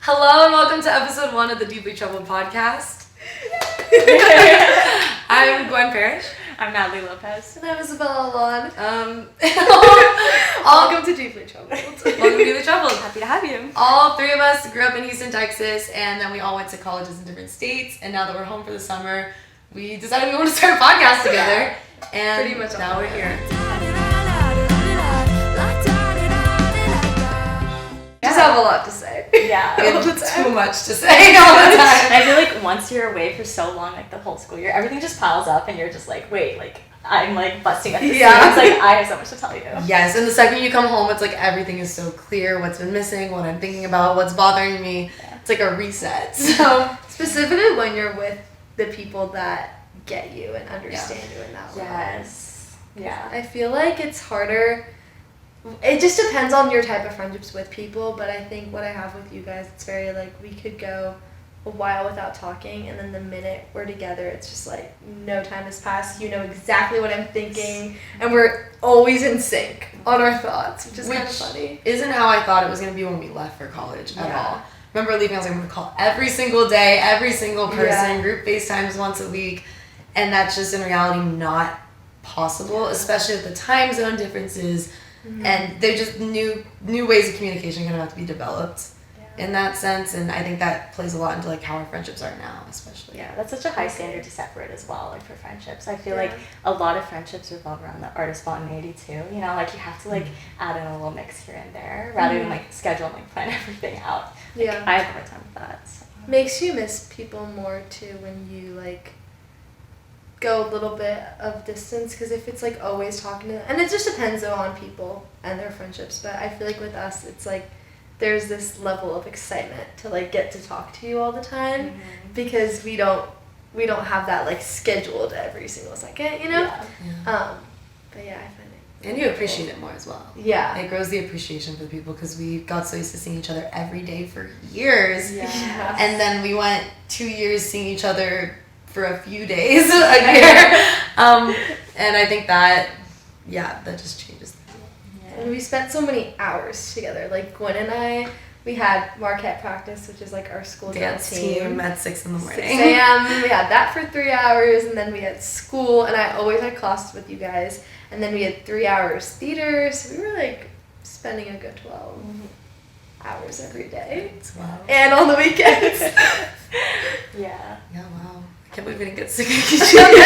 Hello and welcome to episode 1 of the Deeply Troubled podcast. I'm Gwen Parrish. I'm Natalie Lopez. And I'm Isabella Alon. Welcome to Deeply Troubled. Welcome to Deeply Troubled. Happy to have you. All three of us grew up in Houston, Texas, and then we all went to colleges in different states. And now that we're home for the summer, we decided we wanted to start a podcast together. And pretty much now we're here. Just have a lot to say. Yeah. We have too much to say all the time. I feel like once you're away for so long, like the whole school year, everything just piles up and you're just like, wait, like I'm like busting at the seams. Like I have so much to tell you. Yes, and the second you come home, it's like everything is so clear, what's been missing, what I'm thinking about, what's bothering me. Yeah. It's like a reset. So specifically when you're with the people that get you and understand you in that way. Yes. Yeah. I feel like it's harder. It just depends on your type of friendships with people, but I think what I have with you guys, it's very like we could go a while without talking, and then the minute we're together, it's just like no time has passed. You know exactly what I'm thinking, and we're always in sync on our thoughts, which is kind of funny. Isn't how I thought it was going to be when we left for college at all. Remember leaving, I was like, I'm going to call every single day, every single person, group FaceTimes once a week, and that's just in reality not possible, especially with the time zone differences. Mm-hmm. And they're just new ways of communication going to have to be developed in that sense, and I think that plays a lot into like how our friendships are now, especially. Yeah, that's such a high standard to set for it as well, like for friendships. I feel like a lot of friendships revolve around the art of spontaneity too, you know, like you have to like add in a little mix here and there rather than like schedule and like plan everything out. Like, I have a hard time with that. So. Makes you miss people more too when you like go a little bit of distance, because if it's like always talking to them, and it just depends though on people and their friendships, but I feel like with us it's like there's this level of excitement to like get to talk to you all the time, because we don't have that like scheduled every single second, you know. But yeah, I find it, and you appreciate it more as well. It grows the appreciation for the people, because we got so used to seeing each other every day for years, and then we went 2 years seeing each other for a few days a year, and I think that just changes things. And we spent so many hours together. Like Gwen and I, we had Marquette practice, which is like our school dance team at 6 a.m. 6 a.m. We had that for 3 hours, and then we had school, and I always had classes with you guys, and then we had 3 hours theater, so we were like spending a good 12 hours every day. Wow. And on the weekends. Yeah, wow. I can't believe we didn't get sick of each other.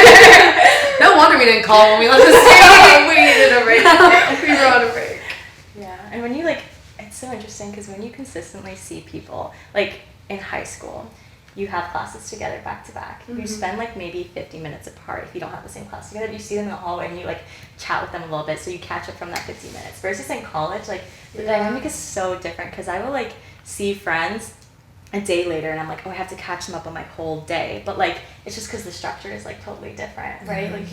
No wonder we didn't call when we left the state. We needed a break. We were on a break. Yeah, and when you like, it's so interesting because when you consistently see people, like in high school, you have classes together back to back. You spend like maybe 50 minutes apart if you don't have the same class together. You see them in the hallway and you like chat with them a little bit, so you catch up from that 50 minutes. Versus in college, like the dynamic is so different, because I will like see friends a day later and I'm like, oh, I have to catch them up on my whole day, but like it's just because the structure is like totally different, right? Like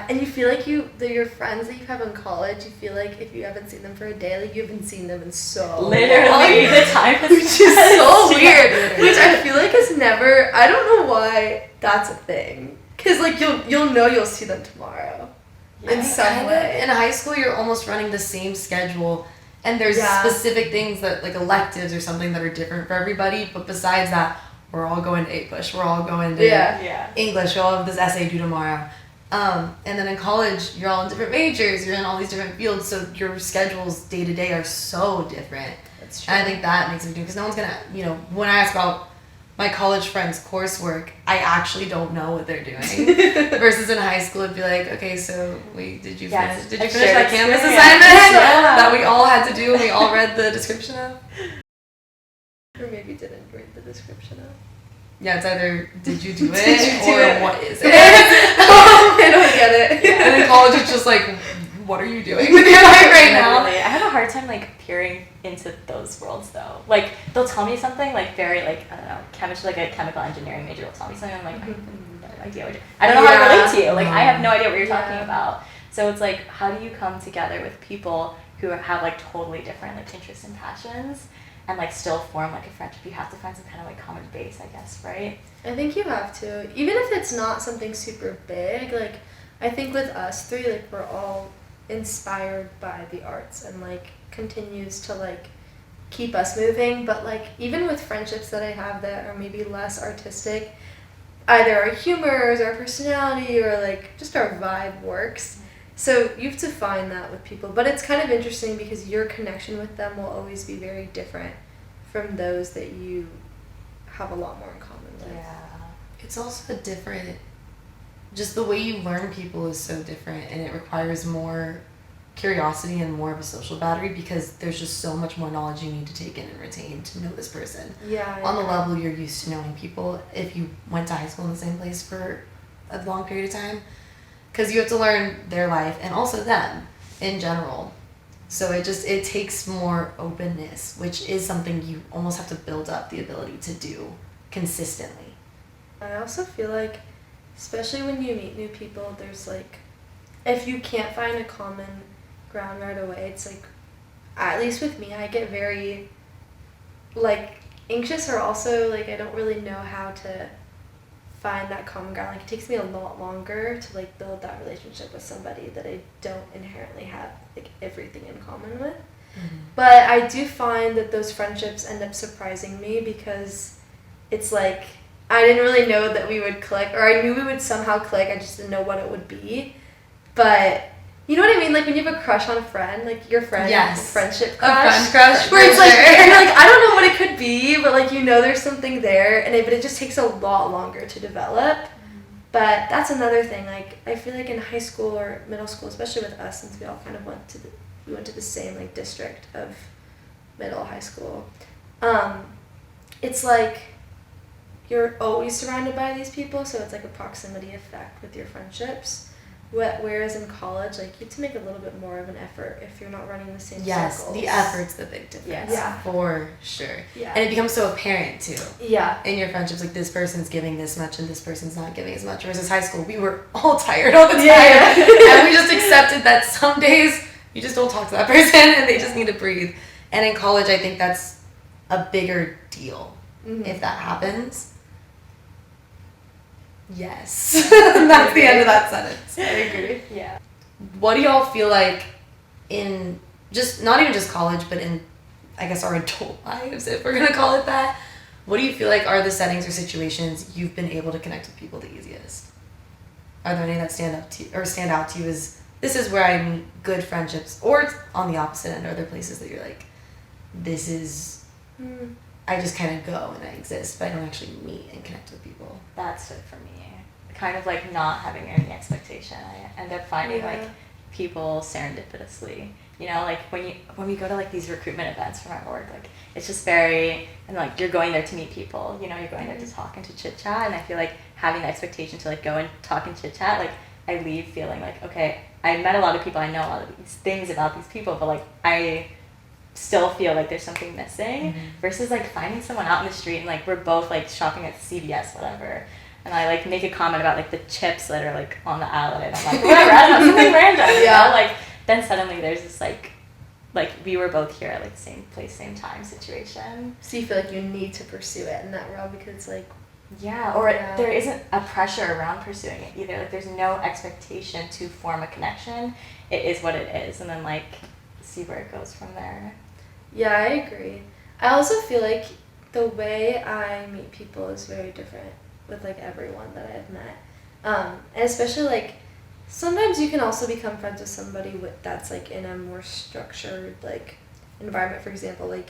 and you feel like your friends that you have in college, you feel like if you haven't seen them for a day, like you haven't seen them in so literally long. The time has which is so weird, which I feel like is never, I don't know why that's a thing, because like you'll see them tomorrow in some way. In high school you're almost running the same schedule, and there's specific things that like electives or something that are different for everybody, but besides that, we're all going to English, we're all going to English, we all have this essay due tomorrow. And then in college, you're all in different majors, you're in all these different fields, so your schedules day to day are so different. That's true. And I think that makes it different, because no one's gonna, you know, when I ask about my college friends' coursework, I actually don't know what they're doing. Versus in high school, it'd be like, okay, so did you finish that Canvas assignment that we all had to do and we all read the description of? Or maybe didn't read the description of. Yeah, it's either did you do it or what is it? I don't get it. And in college, it's just like, what are you doing with your life right now? I have a hard time like peering into those worlds though. Like they'll tell me something like very like, I don't know, chemistry, like a chemical engineering major will tell me something. I'm like, I have no idea what I don't know how to relate to you. Like I have no idea what you're talking about. So it's like, how do you come together with people who have like totally different like interests and passions, and like still form like a friendship? You have to find some kind of like common base, I guess, right? I think you have to, even if it's not something super big. Like I think with us three, like we're all inspired by the arts, and like continues to like keep us moving. But like even with friendships that I have that are maybe less artistic, either our humor or our personality or like just our vibe works. So you have to find that with people. But it's kind of interesting because your connection with them will always be very different from those that you have a lot more in common with. Yeah. It's also a different, just the way you learn people is so different, and it requires more curiosity and more of a social battery because there's just so much more knowledge you need to take in and retain to know this person. Yeah. On the level you're used to knowing people if you went to high school in the same place for a long period of time, because you have to learn their life and also them in general. So it takes more openness, which is something you almost have to build up the ability to do consistently. I also feel like, especially when you meet new people, there's like, if you can't find a common ground right away, it's like, at least with me, I get very like anxious, or also like I don't really know how to find that common ground. Like it takes me a lot longer to like build that relationship with somebody that I don't inherently have like everything in common with. Mm-hmm. But I do find that those friendships end up surprising me because it's like I didn't really know that we would click, or I knew we would somehow click, I just didn't know what it would be. But you know what I mean? Like when you have a crush on a friend, like your friend, yes. friendship A crush. friend crush. Where it's like, and you're like, I don't know what it could be, but like you know there's something there, but it just takes a lot longer to develop. But that's another thing. Like I feel like in high school or middle school, especially with us, since we all kind of went to the same like district of middle high school, it's like you're always surrounded by these people, so it's like a proximity effect with your friendships. Whereas in college, like you have to make a little bit more of an effort if you're not running the same circles. The effort's the big difference. Yeah. For sure. Yeah. And it becomes so apparent too. Yeah. In your friendships, like this person's giving this much and this person's not giving as much. Versus high school, we were all tired all the time. Yeah. And we just accepted that some days you just don't talk to that person and they just need to breathe. And in college, I think that's a bigger deal if that happens. Yes. That's the end of that sentence. I agree. Yeah. What do y'all feel like in just, not even just college, but in, I guess, our adult lives, if we're going to call it that, what do you feel like are the settings or situations you've been able to connect with people the easiest? Are there any that stand out to you as, this is where I meet good friendships, or on the opposite end, are there places that you're like, this is, I just kind of go and I exist, but I don't actually meet and connect with people? That's it for me. Kind of like not having any expectation. I end up finding like people serendipitously. You know, like when we go to like these recruitment events for my work, like it's just very, and like you're going there to meet people. You know, you're going there to talk and to chit chat. And I feel like having the expectation to like go and talk and chit chat, like I leave feeling like, okay, I met a lot of people, I know a lot of these things about these people, but like I still feel like there's something missing. Versus like finding someone out in the street and like we're both like shopping at CVS, whatever, and I like make a comment about like the chips that are like on the aisle, and I'm like, whatever, I don't know, something random, you know? Like then suddenly there's this like we were both here at like the same place, same time situation. So you feel like you need to pursue it in that realm because like there isn't a pressure around pursuing it either. Like there's no expectation to form a connection. It is what it is, and then like see where it goes from there. Yeah, I agree. I also feel like the way I meet people is very different with like everyone that I've met, and especially like sometimes you can also become friends with somebody that's like in a more structured like environment. For example, like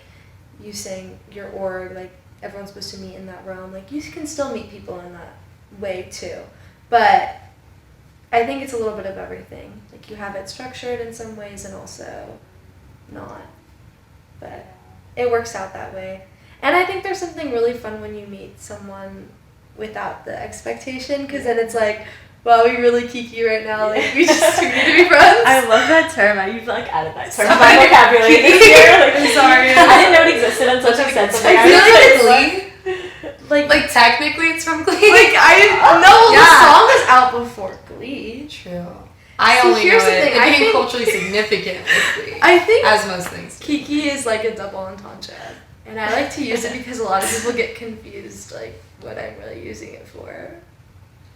you saying your org, like everyone's supposed to meet in that realm. Like you can still meet people in that way too, but I think it's a little bit of everything. Like you have it structured in some ways and also not, but it works out that way. And I think there's something really fun when you meet someone without the expectation, because then it's like, wow, we really kiki right now. Like we just need to be friends. I love that term. You've like added that term to my vocabulary this year. Like, I'm sorry. I didn't know it existed until she said something. I feel like it's Glee. Like technically it's from Glee. Like the song was out before Glee. True. I only know here's the thing, it I became think- culturally significant with Glee. I think as most things do. kiki is like a double entendre, and I like to use it because a lot of people get confused like what I'm really using it for.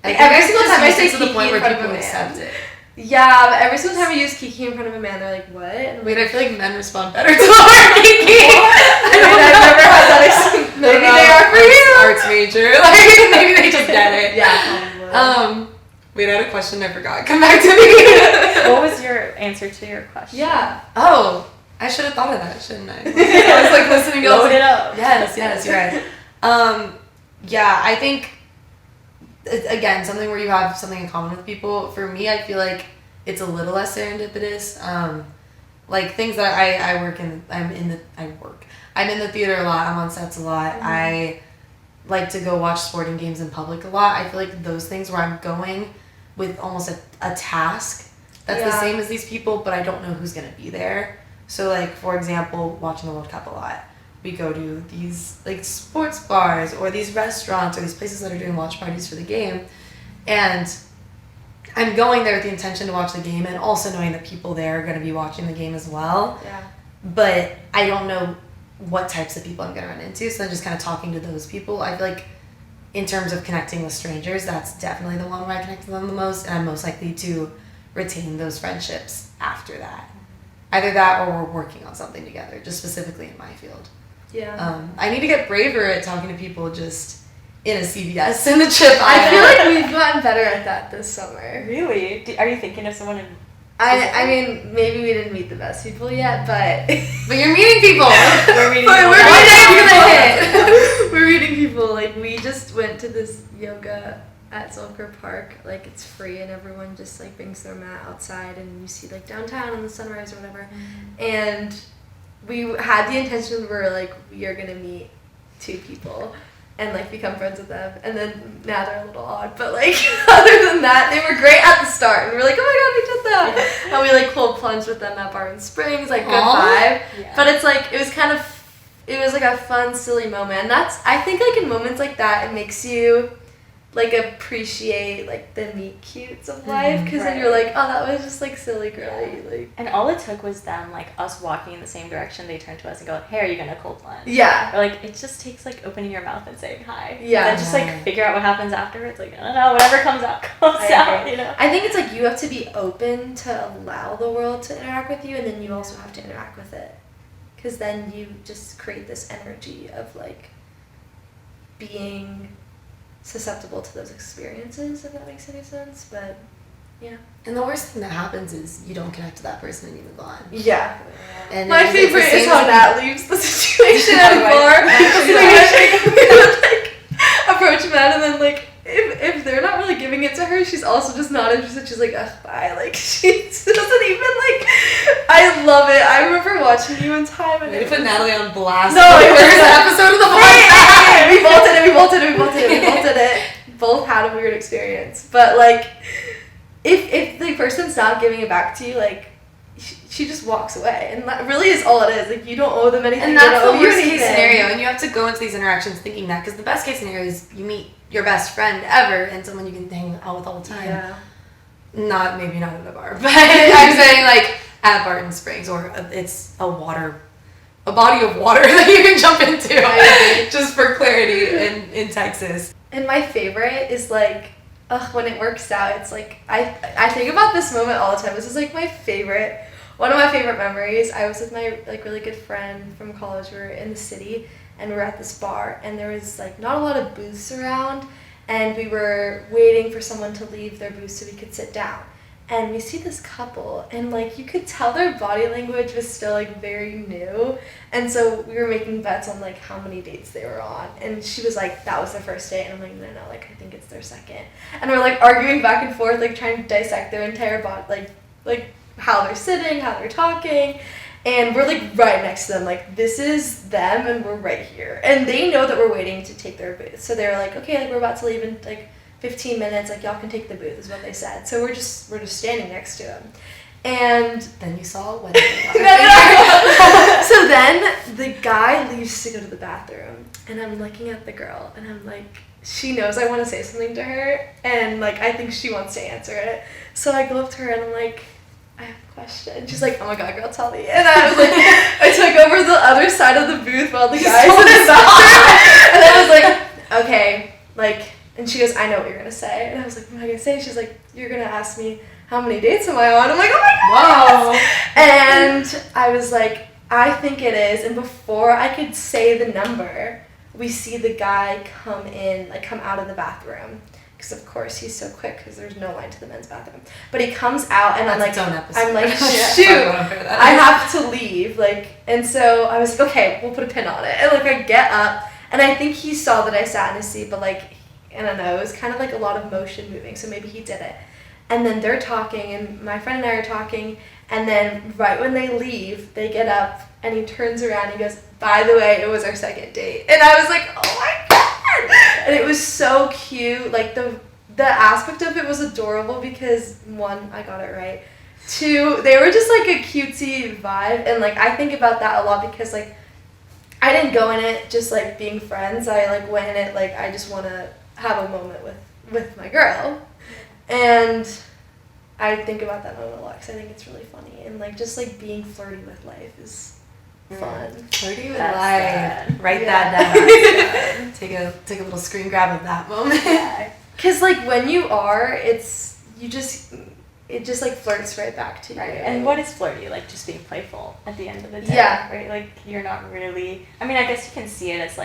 Like every single time I say to the kiki point in where front of people a accept man. it. Yeah, but every single time I use kiki in front of a man, they're like, what? And I'm Wait, like, I feel like men respond better to the word kiki. I've never had that experience. Maybe they are for you. Arts major. Like, maybe they just get it. Yeah, probably. Wait, I had a question I forgot. Come back to me. What was your answer to your question? Yeah. Oh, I should have thought of that, shouldn't I? I was like listening. Load it up. Yes, you're right. Yeah, I think, again, something where you have something in common with people. For me, I feel like it's a little less serendipitous. Like things that I'm in the theater a lot. I'm on sets a lot. Mm-hmm. I like to go watch sporting games in public a lot. I feel like those things where I'm going with almost a task that's the same as these people, but I don't know who's going to be there. So, like, for example, watching the World Cup a lot. We go to these, like, sports bars or these restaurants or these places that are doing watch parties for the game. And I'm going there with the intention to watch the game and also knowing that people there are going to be watching the game as well. Yeah. But I don't know what types of people I'm going to run into. So I'm just kind of talking to those people. I feel like in terms of connecting with strangers, that's definitely the one where I connect with them the most. And I'm most likely to retain those friendships after that. Either that or we're working on something together, just specifically in my field. Yeah. I need to get braver at talking to people just in a CVS in the chip aisle. I feel like we've gotten better at that this summer. Really? Are you thinking of someone in... I mean, maybe we didn't meet the best people yet, but... But you're meeting people! We're meeting But people. we're meeting people. Like, we just went to this yoga at Zolker Park. Like, it's free and everyone just, like, brings their mat outside and you see, like, downtown and the sunrise or whatever. And we had the intention where, like, we are going to meet 2 people and, like, become friends with them. And then now they're a little odd. But, like, other than that, they were great at the start. And we were like, oh my god, we did that. And we, like, cold plunged with them at Barton Springs. Like, good vibe. Yeah. But it's, like, it was, like, a fun, silly moment. And that's, I think, like, in moments like that, it makes you, like, appreciate, like, the meet cutes of life. Because then you're like, oh, that was just, like, silly girly. Like, And all it took was them, like, us walking in the same direction. They turned to us and go, hey, are you going to cold plunge? yeah. Or, like, it just takes, like, opening your mouth and saying hi. Yeah. And then just, like, figure out what happens afterwards. Like, I don't know, whatever comes out, comes out, you know? I think it's, like, you have to be open to allow the world to interact with you, and then you also have to interact with it. Because then you just create this energy of, like, being susceptible to those experiences, if that makes any sense. But yeah. And the worst thing that happens is you don't connect to that person and you move on. Yeah. And My it's the favorite same is how as- Nat leaves the situation anymore. We would, like, approach men and then, like, if they're not really giving it to her, she's also just not interested. She's like, ugh, bye. Like, she doesn't even, like, I love it. I remember watching you in time and They put Natalie on blast. No, the it was first episode of the podcast. we both did it. Both had a weird experience. But, like, if the person's not giving it back to you, like, she just walks away. And that really is all it is. Like, you don't owe them anything. And they that's don't the owe you worst case anything. scenario. And you have to go into these interactions thinking that. Because the best case scenario is you meet your best friend ever and someone you can hang out with all the time. Yeah. Maybe not at a bar. But I'm saying, like, at Barton Springs. Or it's a body of water that you can jump into. Just for clarity in Texas. And my favorite is, like, when it works out, it's like, I think about this moment all the time. This is, like, one of my favorite memories. I was with my, like, really good friend from college. We were in the city, and we were at this bar, and there was, like, not a lot of booths around, and we were waiting for someone to leave their booth so we could sit down. And we see this couple, and, like, you could tell their body language was still, like, very new. And so we were making bets on, like, how many dates they were on. And she was like, that was their first date. And I'm like, no, like, I think it's their second. And we're, like, arguing back and forth, like, trying to dissect their entire body, like how they're sitting, how they're talking. And we're, like, right next to them. Like, this is them, and we're right here. And they know that we're waiting to take their booth. So they're like, okay, like, we're about to leave in, like, 15 minutes, like, y'all can take the booth, is what they said. So we're just standing next to him. And then you saw a wedding. So then the guy leaves to go to the bathroom, and I'm looking at the girl, and I'm like, she knows I want to say something to her, and, like, I think she wants to answer it. So I go up to her, and I'm like, I have a question. She's like, oh my god, girl, tell me. And I was like, I took over the other side of the booth while the guy's in his bathroom. And I was like, okay, like, and she goes, I know what you're going to say. And I was like, what am I going to say? She's like, you're going to ask me, how many dates am I on? I'm like, oh my god. Whoa. And I was like, I think it is, and before I could say the number, we see the guy come out of the bathroom. Because of course he's so quick because there's no line to the men's bathroom. But he comes out and That's I'm its like, own episode. shoot, I have to leave. And so I was like, okay, we'll put a pin on it. And I get up, and I think he saw that I sat in his seat, but I don't know, it was kind of a lot of motion moving, so maybe he did it. And then they're talking, and my friend and I are talking, and then right when they leave, they get up, and he turns around and he goes, by the way, it was our second date. And I was like, oh my God! And it was so cute. The aspect of it was adorable because, one, I got it right. Two, they were just a cutesy vibe. And I think about that a lot because I didn't go in it just being friends. I went in it I just want to have a moment with my girl. And I think about that moment a lot because I think it's really funny. And just being flirty with life is fun. Flirty with That's life. good. Write Yeah. that down. Take a little screen grab of that moment. Yeah. Because when you are, it just flirts right back to you. Right. And what is flirty? Just being playful at the end of the day. Yeah. Right? You're not really, I mean, I guess you can see it as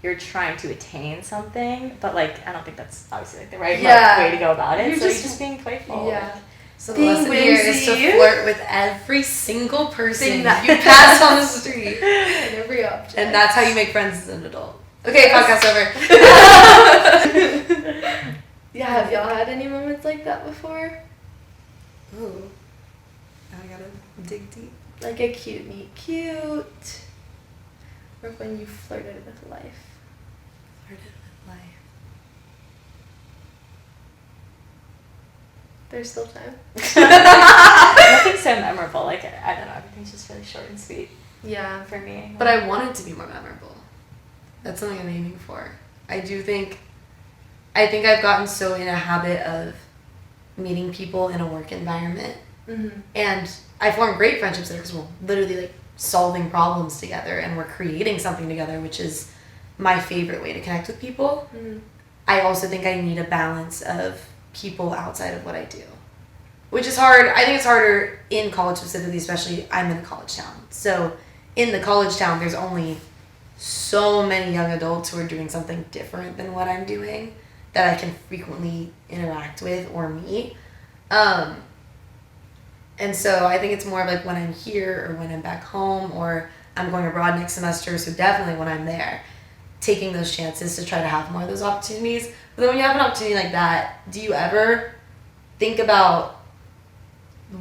you're trying to attain something, but I don't think that's obviously the right way to go about it. You're So you're just- just being playful. Yeah. So the Being lesson here is to whimsy. flirt with every single person Thing that- you pass on the street. And every object. And that's how you make friends as an adult. Okay, podcast over. Yeah, have y'all had any moments like that before? Ooh. Now I gotta dig deep. A cute, meet cute. Or when you flirted with life. Flirted with life. There's still time. Nothing's so memorable. I don't know. Everything's just really short and sweet Yeah. for me. But I want it to be more memorable. That's something I'm aiming for. I think I've gotten so in a habit of meeting people in a work environment. Mm-hmm. And I formed great friendships there because we're literally solving problems together and we're creating something together, which is my favorite way to connect with people. Mm-hmm. I also think I need a balance of people outside of what I do, which is hard. I think it's harder in college specifically, especially I'm in a college town. So in the college town, there's only so many young adults who are doing something different than what I'm doing that I can frequently interact with or meet. And so I think it's more of when I'm here or when I'm back home or I'm going abroad next semester. So definitely when I'm there, taking those chances to try to have more of those opportunities. But then when you have an opportunity like that, do you ever think about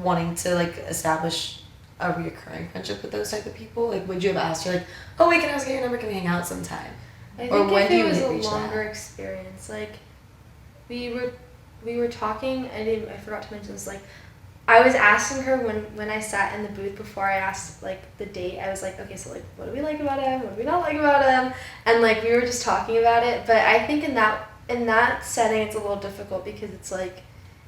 wanting to establish a reoccurring friendship with those type of people? Would you have asked her oh wait, can I ask your number? Can we hang out sometime? I Or think when if do it you was a reach that? longer experience, we were talking. I forgot to mention this. I was asking her when I sat in the booth before I asked the date. I was okay, so what do we like about him? What do we not like about him? And we were just talking about it. But I think in that setting, it's a little difficult because it's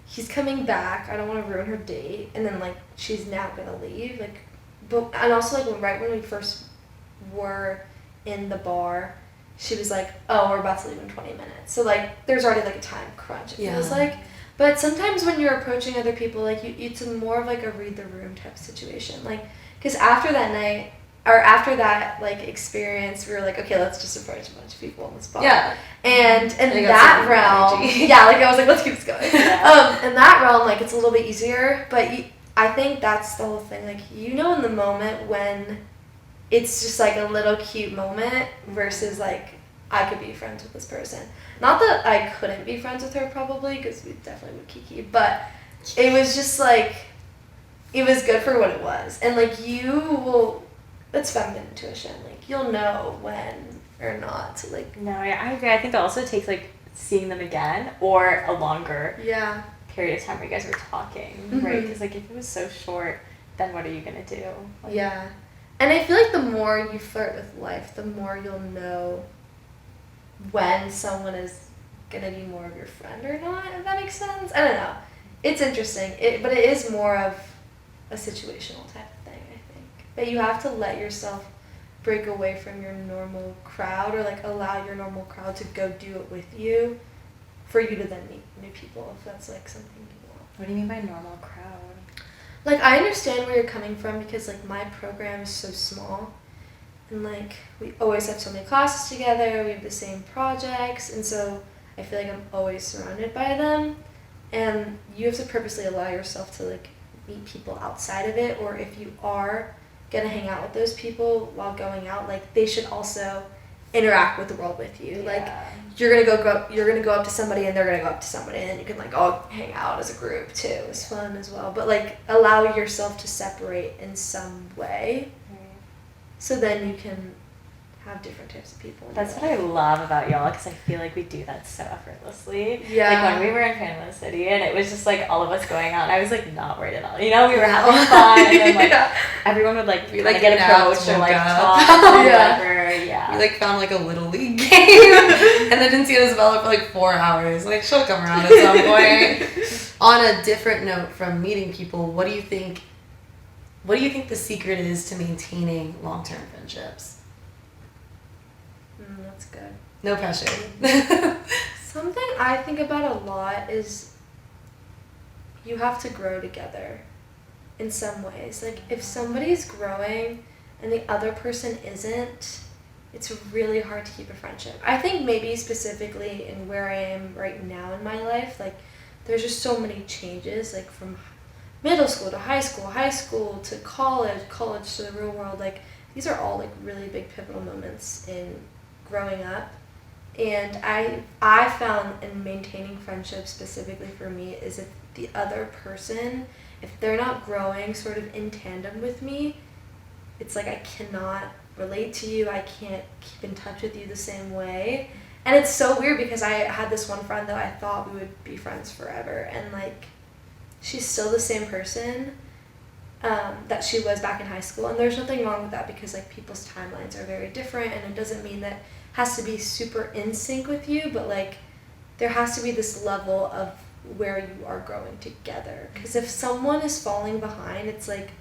he's coming back. I don't want to ruin her date, and then she's now gonna leave. And also right when we first were in the bar, she was oh, we're about to leave in 20 minutes. So there's already a time crunch. It feels like. But sometimes when you're approaching other people, it's more of a read the room type situation. Because after that night, or after that experience, we were okay, let's just approach a bunch of people on the spot. Yeah. And in You got that some realm, energy. yeah, I was let's keep this going. Yeah. In that realm, it's a little bit easier, but I think that's the whole thing. In the moment when it's just a little cute moment versus I could be friends with this person. Not that I couldn't be friends with her probably, because we definitely would kiki, but it was just it was good for what it was. And you will, it's feminine intuition. You'll know when or not to No, yeah, I agree. I think it also takes seeing them again or a longer yeah. period of time where you guys were talking, right? Because if it was so short, then what are you gonna do? Yeah. And I feel the more you flirt with life, the more you'll know when someone is gonna be more of your friend or not, if that makes sense. I don't know. It's interesting. But it is more of a situational type of thing, I think. But you have to let yourself break away from your normal crowd or allow your normal crowd to go do it with you for you to then meet new people if that's something you want. What do you mean by normal crowd? Like, I understand where you're coming from because, like, my program is so small. And, like, we always have so many classes together. We have the same projects. And so I feel like I'm always surrounded by them. And you have to purposely allow yourself to, like, meet people outside of it. Or if you are going to hang out with those people while going out, like, they should also interact with the world with you. Yeah. Like, you're gonna go up to somebody and they're gonna go up to somebody, and then you can, like, all hang out as a group too. It's fun as well, but, like, allow yourself to separate in some way, so then you can have different types of people. That's what I love about y'all, because I feel like we do that so effortlessly. Yeah. Like when we were in Panama City and it was just like all of us going out, and I was like not worried at all. You know, we were having fun, and then like everyone would like We, like, get napped, approached or woke like up. talk or Yeah. whatever. Yeah. We like found like a little league game and then didn't see Isabella for like 4 hours. Like, she'll come around at some point. On a different note from meeting people, what do you think the secret is to maintaining long-term friendships? That's good. No pressure. Something I think about a lot is you have to grow together in some ways. Like, if somebody's growing and the other person isn't, it's really hard to keep a friendship. I think maybe specifically in where I am right now in my life, like, there's just so many changes, like from middle school to high school to college to the real world. Like, these are all, like, really big pivotal moments in growing up. And I found in maintaining friendships specifically for me is if the other person, if they're not growing sort of in tandem with me, it's like I cannot relate to you, I can't keep in touch with you the same way. And it's so weird because I had this one friend that I thought we would be friends forever, and, like, she's still the same person that she was back in high school, and there's nothing wrong with that because, like, people's timelines are very different, and it doesn't mean that has to be super in sync with you, but, like, there has to be this level of where you are growing together. Because if someone is falling behind, it's like,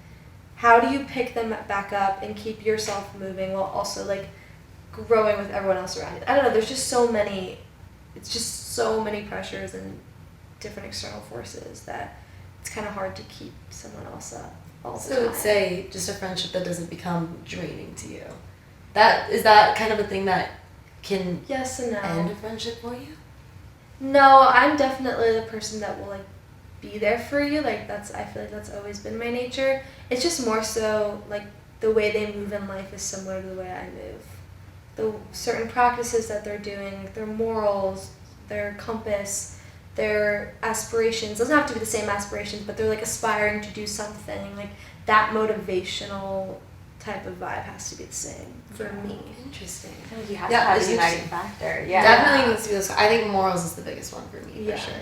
how do you pick them back up and keep yourself moving while also, like, growing with everyone else around you? I don't know, there's just so many pressures and different external forces that it's kind of hard to keep someone else up all the time. So I would say just a friendship that doesn't become draining to you. Is that kind of a thing that can Yes and no. end a friendship for you? No, I'm definitely the person that will, like, be there for you. Like, I feel like that's always been my nature. It's just more so, like, the way they move in life is similar to the way I move. The certain practices that they're doing, like, their morals, their compass, their aspirations. Doesn't have to be the same aspirations, but they're, like, aspiring to do something. Like, that motivational type of vibe has to be the same for me. Interesting. I feel like you have to have it's a uniting interesting. factor. Yeah. Definitely needs to be this. I think morals is the biggest one for me, Yeah. for sure.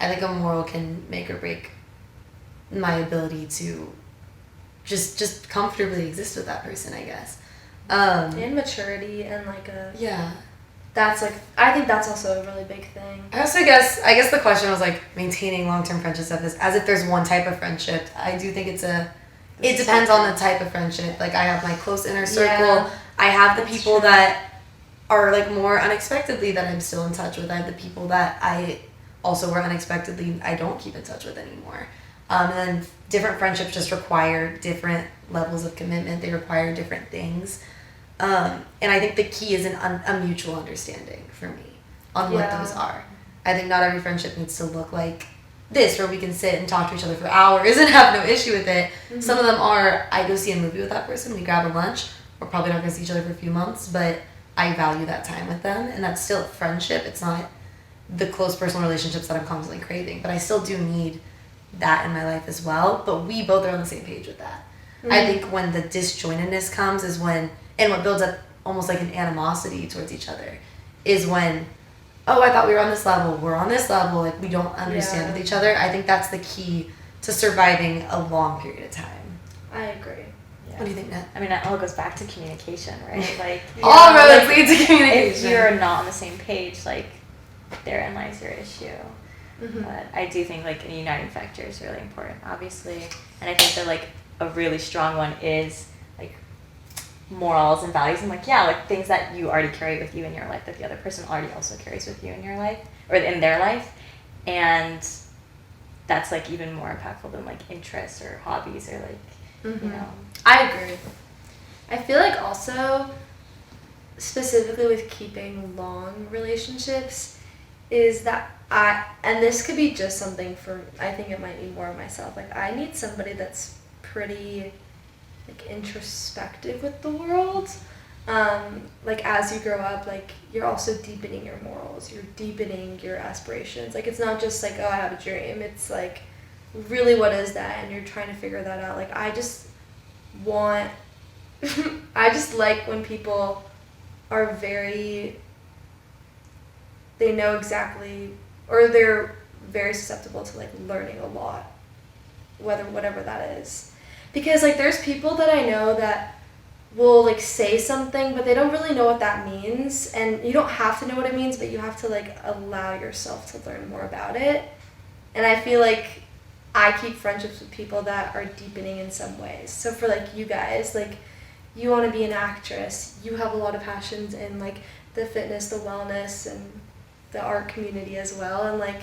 I think a moral can make or break my ability to just comfortably exist with that person, I guess. And maturity and, like, Yeah. that's, like, I think that's also a really big thing. I guess the question was, like, maintaining long-term friendships as if there's one type of friendship. I do think it depends on the type of friendship. Like, I have my close inner circle. Yeah, I have the that's people true. that are, like, more unexpectedly that I'm still in touch with. I have the people that I also were unexpectedly I don't keep in touch with anymore. And then different friendships just require different levels of commitment. They require different things. And I think the key is a mutual understanding for me on what Yeah. those are. I think not every friendship needs to look like this, where we can sit and talk to each other for hours and have no issue with it. Mm-hmm. Some of them are, I go see a movie with that person, we grab a lunch, we're probably not going to see each other for a few months, but I value that time with them, and that's still a friendship. It's not the close personal relationships that I'm constantly craving, but I still do need that in my life as well, but we both are on the same page with that. Mm-hmm. I think when the disjointedness comes is when, and what builds up almost like an animosity towards each other, is when, oh, I thought we were on this level, we're on this level, like, we don't understand with each other. I think that's the key to surviving a long period of time. I agree. Yeah. What do you think, Nat? I mean, it all goes back to communication, right? Like, All roads like, lead to if communication. you're not on the same page, like, therein lies your issue. Mm-hmm. But I do think, like, a uniting factor is really important, obviously. And I think that, like, a really strong one is, like, morals and values, and, like, yeah, like, things that you already carry with you in your life that the other person already also carries with you in your life, or in their life. And that's like even more impactful than like interests or hobbies or like you know. I agree. I feel like also specifically with keeping long relationships is that and this could be just something for, I think it might be more of myself, like I need somebody that's pretty like introspective with the world. Like as you grow up, like you're also deepening your morals, you're deepening your aspirations. Like it's not just like, oh, I have a dream. It's like, really, what is that? And you're trying to figure that out. Like I just want I just like when people are very, they know exactly, or they're very susceptible to like learning a lot, whatever that is. Because like there's people that I know that will like say something, but they don't really know what that means, and you don't have to know what it means, but you have to like allow yourself to learn more about it. And I feel like I keep friendships with people that are deepening in some ways. So for like you guys, like you want to be an actress, you have a lot of passions in like the fitness, the wellness, and the art community as well, and like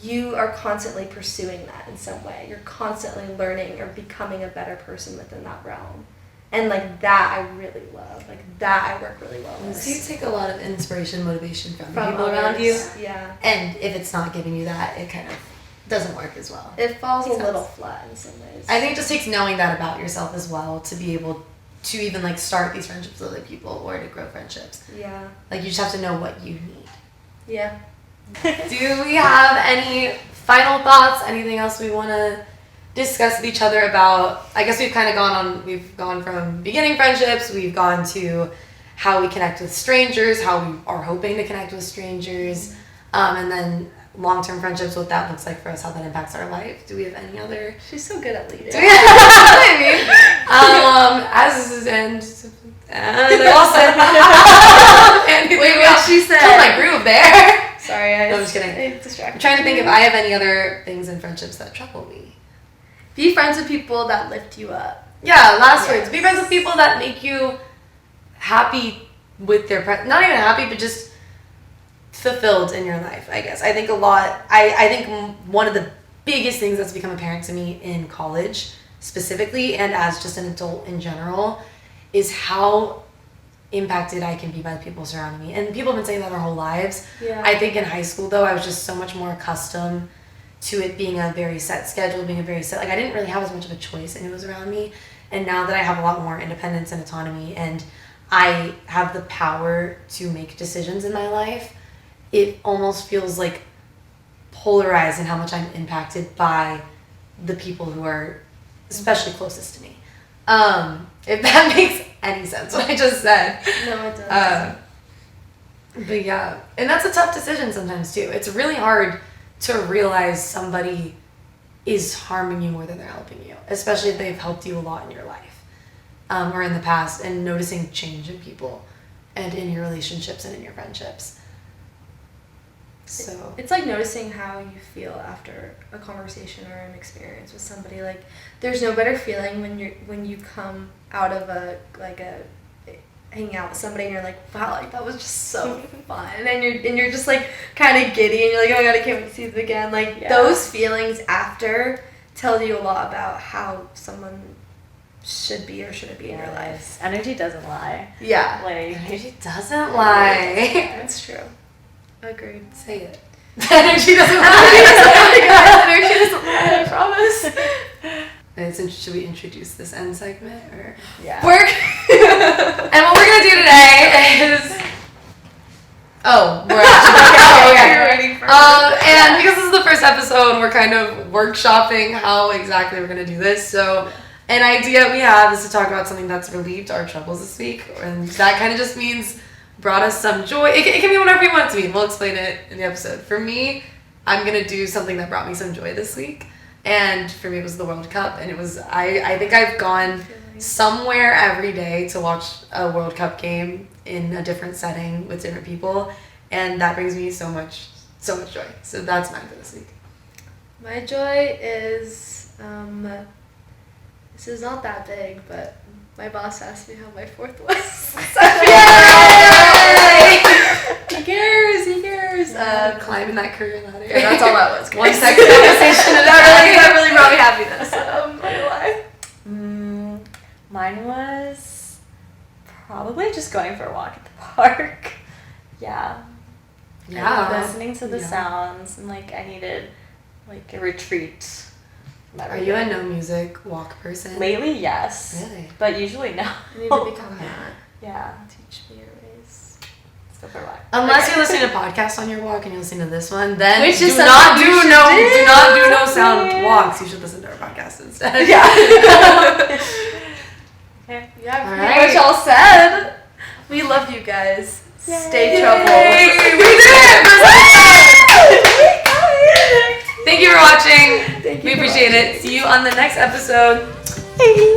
you are constantly pursuing that in some way. You're constantly learning or becoming a better person within that realm. And like that I really love. Like that I work really well with. So you take a lot of inspiration, motivation from people others, around you. Yeah. And if it's not giving you that, it kind of doesn't work as well. It falls Makes a little sense. flat in some ways. I think it just takes knowing that about yourself as well to be able to even like start these friendships with other people or to grow friendships. Yeah. Like you just have to know what you need. Yeah. Do we have any final thoughts? Anything else we want to discuss with each other about? I guess we've gone from beginning friendships, we've gone to how we connect with strangers, how we are hoping to connect with strangers, and then long-term friendships, what that looks like for us, how that impacts our life. Do we have any other? She's so good at leading. Do we and I lost it. Wait, what she said? Killed my groove there. Sorry, No, I'm just kidding. I distracted. I'm trying to think if I have any other things in friendships that trouble me. Be friends with people that lift you up. Yeah, last words. Be friends with people that make you happy with their not even happy, but just fulfilled in your life, I guess. I think I think one of the biggest things that's become apparent to me in college specifically, and as just an adult in general, is how impacted I can be by the people surrounding me. And people have been saying that their whole lives. Yeah. I think in high school, though, I was just so much more accustomed to it being a very set schedule, being a very set, like I didn't really have as much of a choice and it was around me. And now that I have a lot more independence and autonomy and I have the power to make decisions in my life, it almost feels like polarized in how much I'm impacted by the people who are especially closest to me. If that makes any sense, what I just said. No, it doesn't. But yeah, and that's a tough decision sometimes too. It's really hard to realize somebody is harming you more than they're helping you, especially if they've helped you a lot in your life or in the past, and noticing change in people and in your relationships and in your friendships. So it's like noticing how you feel after a conversation or an experience with somebody. Like there's no better feeling when you come out of hanging out with somebody and you're like, wow, like that was just so fun, and you're just like kind of giddy and you're like, oh my god, I can't wait to see them again. Like those feelings after tell you a lot about how someone should be or shouldn't be in your life. Energy doesn't lie. Yeah. Like energy doesn't lie. That's true. Agreed. Say it. Energy doesn't lie. Energy doesn't lie, I promise. Should we introduce this end segment? Or yeah. And what we're going to do today is... Oh, we're actually... Okay. And because this is the first episode, we're kind of workshopping how exactly we're going to do this. So an idea we have is to talk about something that's relieved our troubles this week. And that kind of just means... brought us some joy. It can be whatever you want it to be. We'll explain it in the episode. For me, I'm going to do something that brought me some joy this week. And for me, it was the World Cup. And it was, I think I've gone somewhere every day to watch a World Cup game in a different setting with different people. And that brings me so much joy. So that's mine for this week. My joy is, this is not that big, but my boss asked me how my fourth was. He cares. climbing that career ladder. Yeah, that's all that was. One sex conversation and that really brought me happiness. Why? Mine was probably just going for a walk at the park. Yeah. Yeah. Listening to the sounds, and like I needed like a retreat. From Are you a no music walk person? Lately, yes. Really? But usually no. I need to become that. Yeah. Teach me your ways. Let's go for a walk. Unless you're listening to podcasts on your walk and you're listening to this one, then Which do is not something do you should no do. do not do no sound walks. You should listen to our podcast instead. Yeah. Okay. Yeah, All pretty right. much all said. We love you guys. Stay troubled. Yay, we did it! Thank you for watching. Thank you We for appreciate watching. it. See you on the next episode. Hey.